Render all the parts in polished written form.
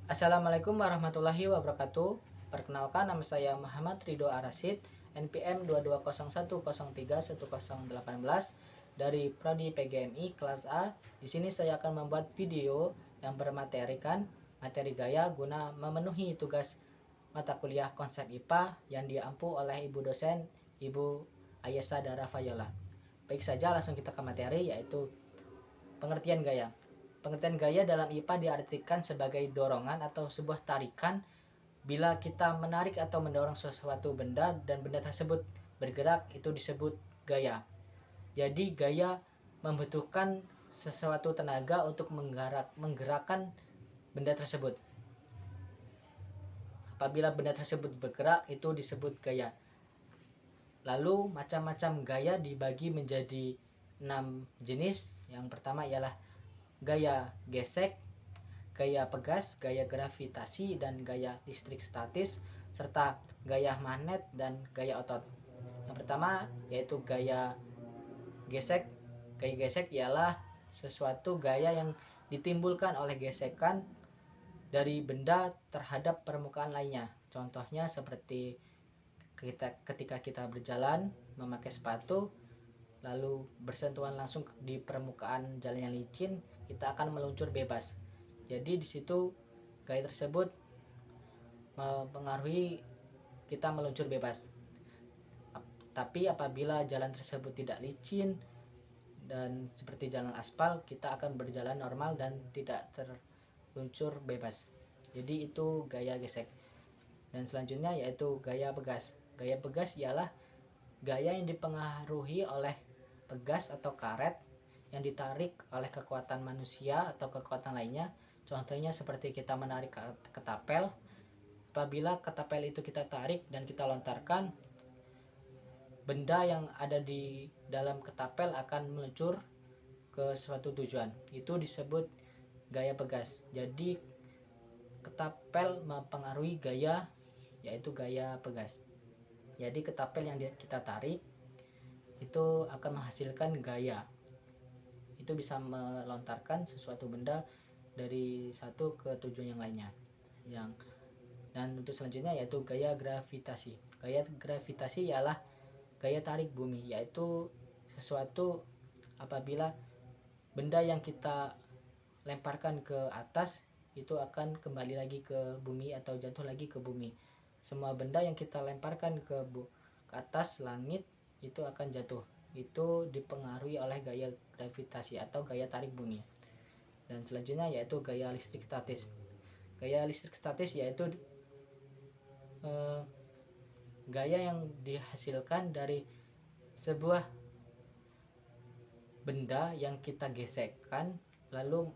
Assalamualaikum warahmatullahi wabarakatuh. Perkenalkan, nama saya Muhammad Ridho Arasid, NPM 2201031018 dari Prodi PGMI kelas A. Di sini saya akan membuat video yang bermaterikan materi gaya guna memenuhi tugas mata kuliah konsep IPA yang diampu oleh Ibu dosen Ibu Ayesa Dara Fayola. Baik saja, langsung kita ke materi, yaitu pengertian gaya. Pengertian gaya dalam IPA diartikan sebagai dorongan atau sebuah tarikan bila kita menarik atau mendorong sesuatu benda dan benda tersebut bergerak, itu disebut gaya. Jadi gaya membutuhkan sesuatu tenaga untuk menggerakkan benda tersebut. Apabila benda tersebut bergerak, itu disebut gaya. Lalu macam-macam gaya dibagi menjadi 6 jenis. Yang pertama ialah gaya gesek, gaya pegas, gaya gravitasi, dan gaya listrik statis, serta gaya magnet dan gaya otot. Yang pertama yaitu gaya gesek. Gaya gesek ialah sesuatu gaya yang ditimbulkan oleh gesekan dari benda terhadap permukaan lainnya. Contohnya seperti ketika kita berjalan memakai sepatu, lalu bersentuhan langsung di permukaan jalan yang licin, kita akan meluncur bebas. Jadi di situ gaya tersebut mempengaruhi kita meluncur bebas. Tapi apabila jalan tersebut tidak licin dan seperti jalan aspal, kita akan berjalan normal dan tidak terluncur bebas. Jadi itu gaya gesek. Dan selanjutnya yaitu gaya pegas. Gaya pegas ialah gaya yang dipengaruhi oleh pegas atau karet yang ditarik oleh kekuatan manusia atau kekuatan lainnya. Contohnya seperti kita menarik ketapel. Apabila ketapel itu kita tarik dan kita lontarkan, benda yang ada di dalam ketapel akan meluncur ke suatu tujuan. Itu disebut gaya pegas. Jadi ketapel mempengaruhi gaya, yaitu gaya pegas. Jadi ketapel yang kita tarik itu akan menghasilkan gaya. Itu bisa melontarkan sesuatu benda dari satu ke tujuan yang lainnya. Dan untuk selanjutnya yaitu gaya gravitasi. Gaya gravitasi ialah gaya tarik bumi, yaitu sesuatu apabila benda yang kita lemparkan ke atas itu akan kembali lagi ke bumi atau jatuh lagi ke bumi. Semua benda yang kita lemparkan ke atas langit itu akan jatuh. Itu dipengaruhi oleh gaya gravitasi atau gaya tarik bumi. Dan selanjutnya yaitu gaya listrik statis. Gaya listrik statis yaitu gaya yang dihasilkan dari sebuah benda yang kita gesekkan lalu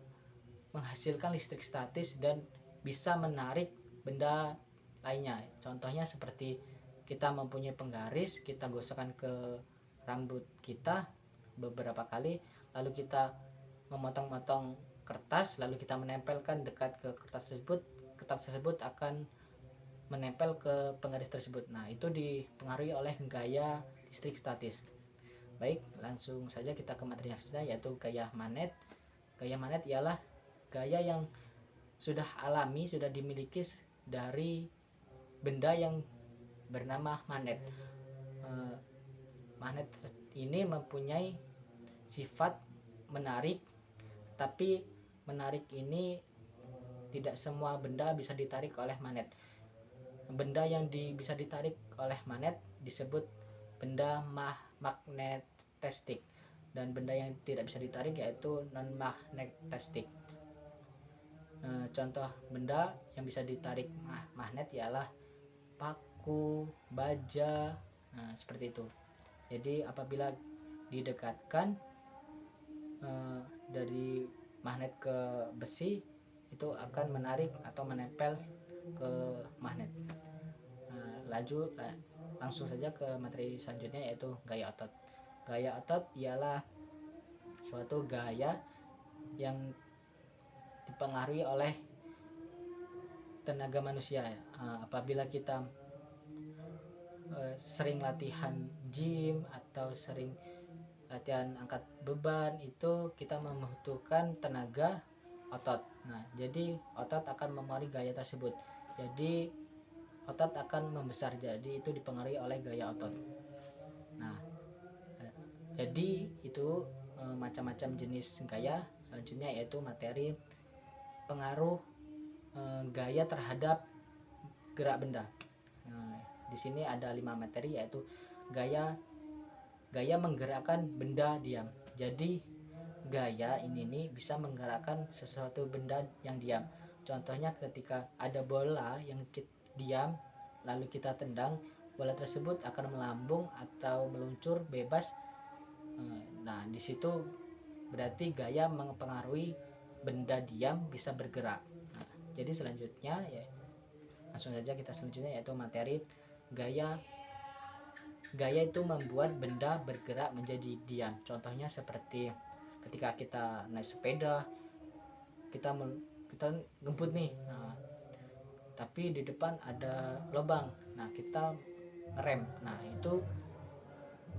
menghasilkan listrik statis dan bisa menarik benda lainnya. Contohnya seperti kita mempunyai penggaris, kita gosokkan ke rambut kita beberapa kali, lalu kita memotong-motong kertas, lalu kita menempelkan dekat ke kertas tersebut akan menempel ke penggaris tersebut. Nah, itu dipengaruhi oleh gaya listrik statis. Baik, langsung saja kita ke materi selanjutnya yaitu gaya magnet. Gaya magnet ialah gaya yang sudah alami, sudah dimiliki dari benda yang bernama magnet. Magnet ini mempunyai sifat menarik, tapi menarik ini tidak semua benda bisa ditarik oleh magnet. Benda yang bisa ditarik oleh magnet disebut benda magnetistik, dan benda yang tidak bisa ditarik yaitu non magnetistik. Contoh benda yang bisa ditarik magnet ialah paku, baja, seperti itu. Jadi apabila didekatkan dari magnet ke besi, itu akan menarik atau menempel ke magnet. Langsung saja ke materi selanjutnya yaitu gaya otot. Gaya otot ialah suatu gaya yang dipengaruhi oleh tenaga manusia. Apabila kita sering latihan gym atau sering latihan angkat beban, itu kita membutuhkan tenaga otot. Nah, jadi otot akan mempengaruhi gaya tersebut. Jadi otot akan membesar, jadi itu dipengaruhi oleh gaya otot. Nah, jadi itu macam-macam jenis gaya. Selanjutnya yaitu materi pengaruh gaya terhadap gerak benda. Di sini ada 5 materi, yaitu gaya menggerakkan benda diam. Jadi gaya ini nih bisa menggerakkan sesuatu benda yang diam. Contohnya ketika ada bola yang diam lalu kita tendang, bola tersebut akan melambung atau meluncur bebas. Nah, di situ berarti gaya mempengaruhi benda diam bisa bergerak. Nah, jadi selanjutnya ya langsung saja kita selanjutnya yaitu materi gaya. Gaya itu membuat benda bergerak menjadi diam. Contohnya seperti ketika kita naik sepeda, kita ngebut nih, nah, tapi di depan ada lubang, nah kita ngerem. Nah, itu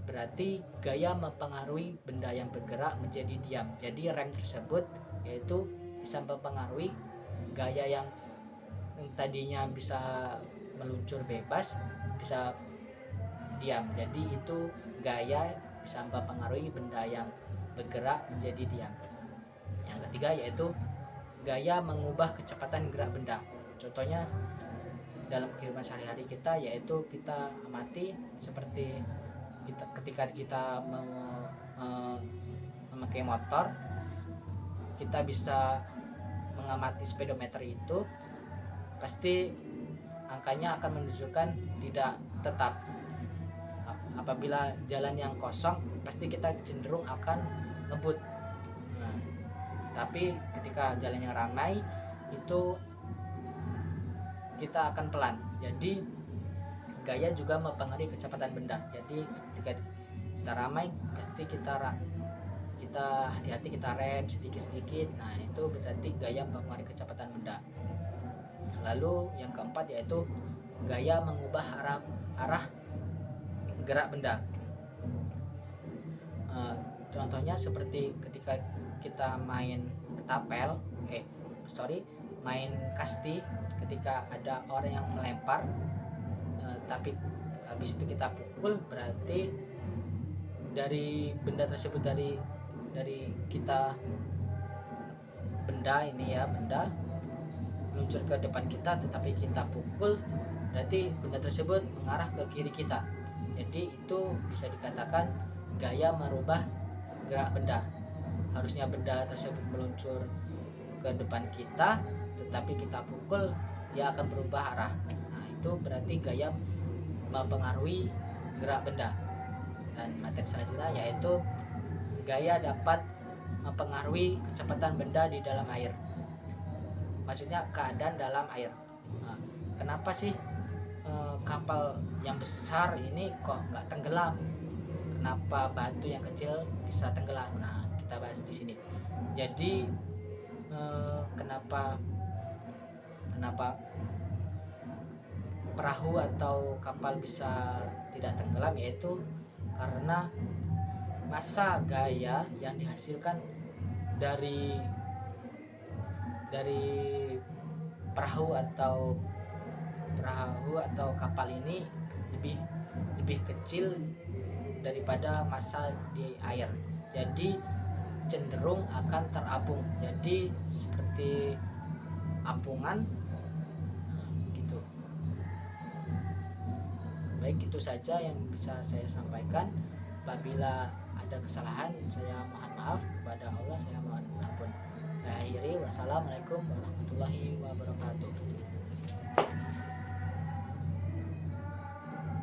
berarti gaya mempengaruhi benda yang bergerak menjadi diam. Jadi rem tersebut yaitu bisa mempengaruhi gaya yang tadinya bisa meluncur bebas bisa diam. Jadi itu gaya bisa mempengaruhi benda yang bergerak menjadi diam. Yang ketiga yaitu gaya mengubah kecepatan gerak benda. Contohnya dalam kehidupan sehari-hari kita, yaitu kita amati seperti ketika kita memakai motor, kita bisa mengamati speedometer itu, pasti angkanya akan menunjukkan tidak tetap. Apabila jalan yang kosong, pasti kita cenderung akan ngebut. Nah, tapi ketika jalan yang ramai itu kita akan pelan. Jadi gaya juga mempengaruhi kecepatan benda. Jadi ketika kita ramai, pasti kita hati-hati, kita rem sedikit-sedikit. Nah, itu berarti gaya mempengaruhi kecepatan benda. Lalu yang keempat yaitu gaya mengubah arah gerak benda. Contohnya seperti ketika kita main ketapel, main kasti, ketika ada orang yang melempar, tapi habis itu kita pukul, berarti dari benda tersebut, dari kita benda meluncur ke depan kita, tetapi kita pukul, berarti benda tersebut mengarah ke kiri kita. Jadi itu bisa dikatakan gaya merubah gerak benda. Harusnya benda tersebut meluncur ke depan kita, tetapi kita pukul, dia akan berubah arah. Nah, itu berarti gaya mempengaruhi gerak benda. Dan materi selanjutnya yaitu gaya dapat mempengaruhi kecepatan benda di dalam air. Maksudnya keadaan dalam air. Nah, kenapa sih kapal yang besar ini kok nggak tenggelam? Kenapa batu yang kecil bisa tenggelam? Nah, kita bahas di sini. Jadi kenapa perahu atau kapal bisa tidak tenggelam, yaitu karena massa gaya yang dihasilkan dari perahu atau kapal ini lebih kecil daripada massa di air. Jadi cenderung akan terapung. Jadi seperti apungan gitu. Baik, itu saja yang bisa saya sampaikan. Apabila ada kesalahan, saya mohon maaf. Kepada Allah saya mohon ampun. Saya akhiri. Wassalamualaikum warahmatullahi wabarakatuh.